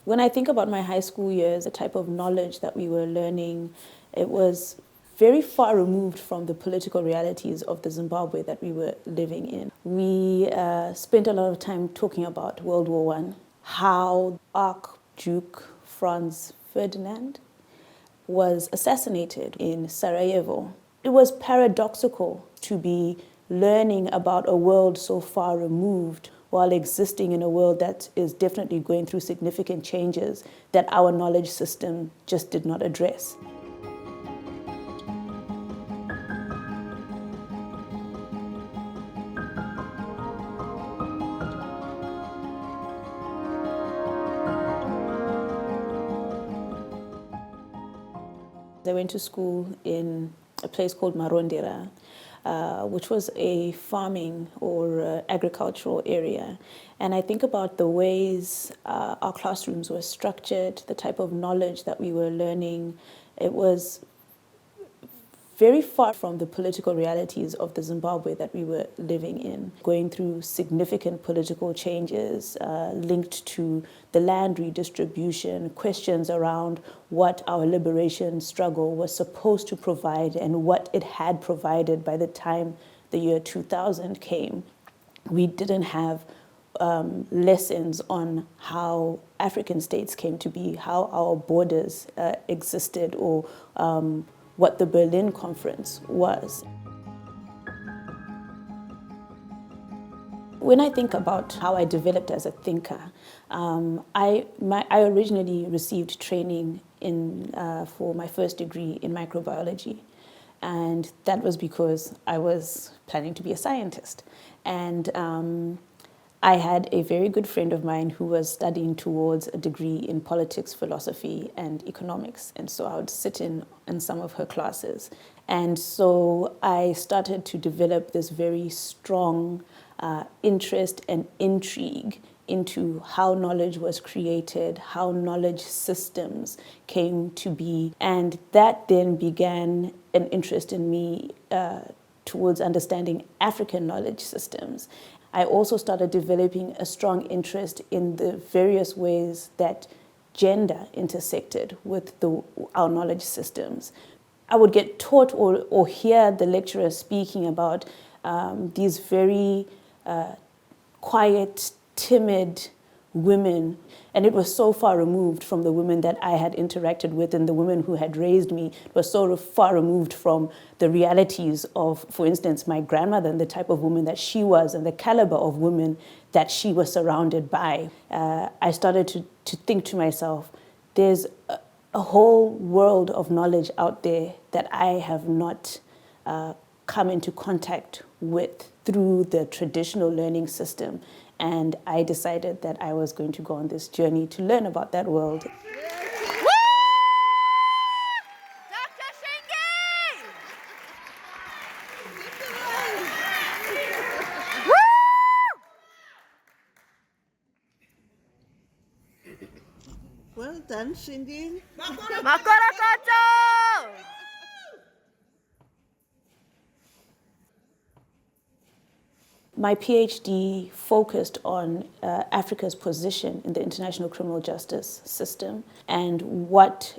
When I think about my high school years, the type of knowledge that we were learning, it was very far removed from the political realities of the Zimbabwe that we were living in. We spent a lot of time talking about World War I, how Archduke Franz Ferdinand was assassinated in Sarajevo. It was paradoxical to be learning about a world so far removed while existing in a world that is definitely going through significant changes that our knowledge system just did not address. I went to school in a place called Marondera, which was a farming or agricultural area. And I think about the ways our classrooms were structured, the type of knowledge that we were learning. It was very far from the political realities of the Zimbabwe that we were living in, going through significant political changes linked to the land redistribution, questions around what our liberation struggle was supposed to provide and what it had provided by the time the year 2000 came. We didn't have lessons on how African states came to be, how our borders existed, or what the Berlin Conference was. When I think about how I developed as a thinker, I originally received training for my first degree in microbiology. And that was because I was planning to be a scientist. And I had a very good friend of mine who was studying towards a degree in politics, philosophy, and economics. And so I would sit in some of her classes. And so I started to develop this very strong interest and intrigue into how knowledge was created, how knowledge systems came to be. And that then began an interest in me towards understanding African knowledge systems. I also started developing a strong interest in the various ways that gender intersected with our knowledge systems. I would get taught or hear the lecturer speaking about these very quiet, timid women, and it was so far removed from the women that I had interacted with and the women who had raised me. It was so far removed from the realities of, for instance, my grandmother and the type of woman that she was and the caliber of women that she was surrounded by. I started to think to myself, there's a whole world of knowledge out there that I have not come into contact with through the traditional learning system. And I decided that I was going to go on this journey to learn about that world. Dr. Shingi! Well done, Shingi. Makorakoto! My PhD focused on Africa's position in the international criminal justice system, and what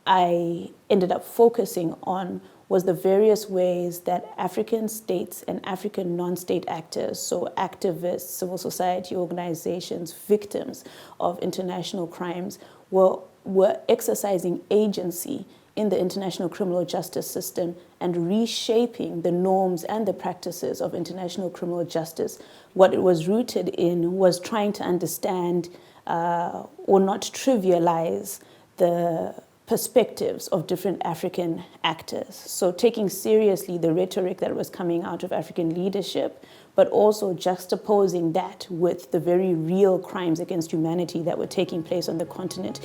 I ended up focusing on was the various ways that African states and African non-state actors, so activists, civil society organizations, victims of international crimes, were exercising agency in the international criminal justice system and reshaping the norms and the practices of international criminal justice. What it was rooted in was trying to understand or not trivialize the perspectives of different African actors. So taking seriously the rhetoric that was coming out of African leadership, but also juxtaposing that with the very real crimes against humanity that were taking place on the continent.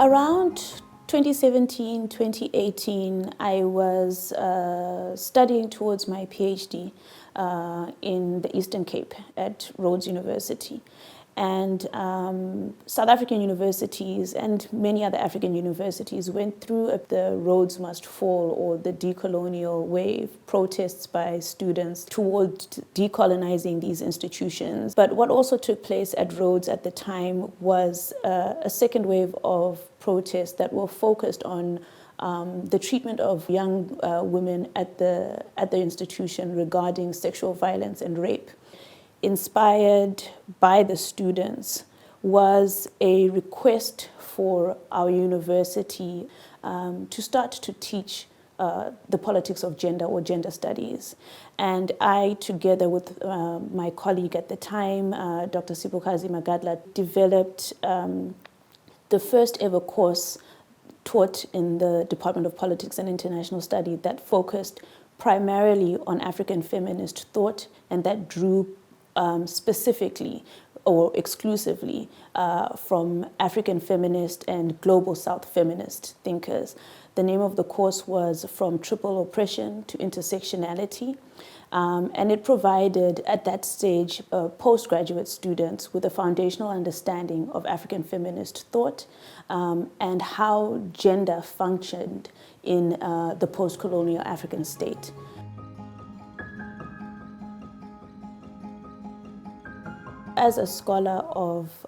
Around 2017, 2018, I was studying towards my PhD in the Eastern Cape at Rhodes University. And South African universities and many other African universities went through the Rhodes Must Fall or the decolonial wave, protests by students towards decolonizing these institutions. But what also took place at Rhodes at the time was a second wave of protests that were focused on the treatment of young women at the institution regarding sexual violence and rape. Inspired by the students was a request for our university to start to teach the politics of gender or gender studies. And I, together with my colleague at the time, Dr. Sibukazi Magadla, developed the first ever course taught in the Department of Politics and International Study that focused primarily on African feminist thought and that drew specifically or exclusively from African feminist and global South feminist thinkers. The name of the course was From Triple Oppression to Intersectionality, and it provided at that stage postgraduate students with a foundational understanding of African feminist thought and how gender functioned in the post-colonial African state. As a scholar of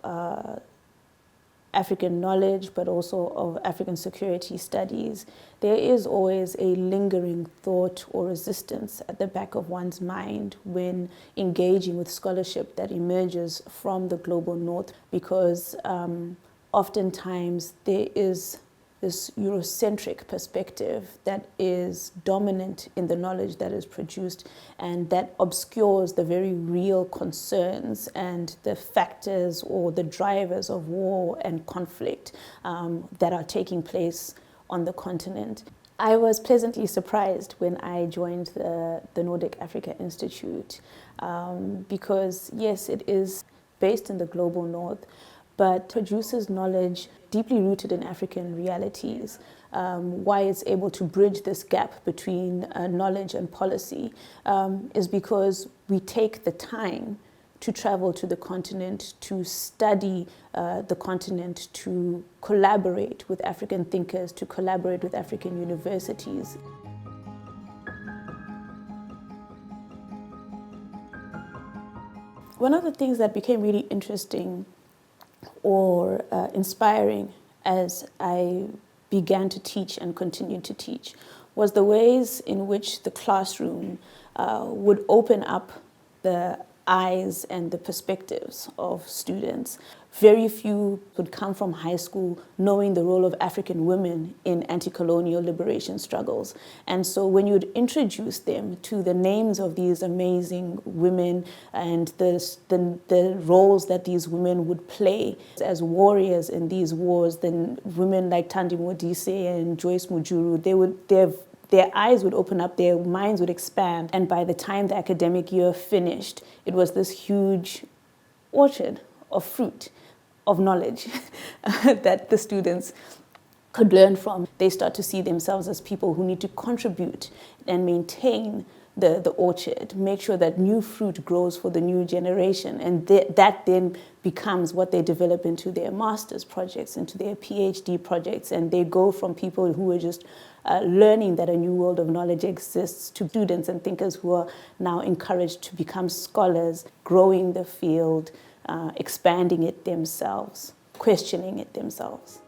African knowledge, but also of African security studies, there is always a lingering thought or resistance at the back of one's mind when engaging with scholarship that emerges from the global north, because oftentimes there is this Eurocentric perspective that is dominant in the knowledge that is produced and that obscures the very real concerns and the factors or the drivers of war and conflict that are taking place on the continent. I was pleasantly surprised when I joined the Nordic Africa Institute because, yes, it is based in the global north, but produces knowledge deeply rooted in African realities. Why it's able to bridge this gap between knowledge and policy is because we take the time to travel to the continent, to study the continent, to collaborate with African thinkers, to collaborate with African universities. One of the things that became really interesting or inspiring as I began to teach and continued to teach was the ways in which the classroom would open up the eyes and the perspectives of students. Very few would come from high school knowing the role of African women in anti-colonial liberation struggles. And so when you'd introduce them to the names of these amazing women and the roles that these women would play as warriors in these wars, then women like Thandi Modise and Joyce Mujuru, their eyes would open up, their minds would expand. And by the time the academic year finished, it was this huge orchard of fruit, of knowledge that the students could learn from. They start to see themselves as people who need to contribute and maintain the orchard, make sure that new fruit grows for the new generation. And that then becomes what they develop into their master's projects, into their PhD projects. And they go from people who are just learning that a new world of knowledge exists to students and thinkers who are now encouraged to become scholars, growing the field, expanding it themselves, questioning it themselves.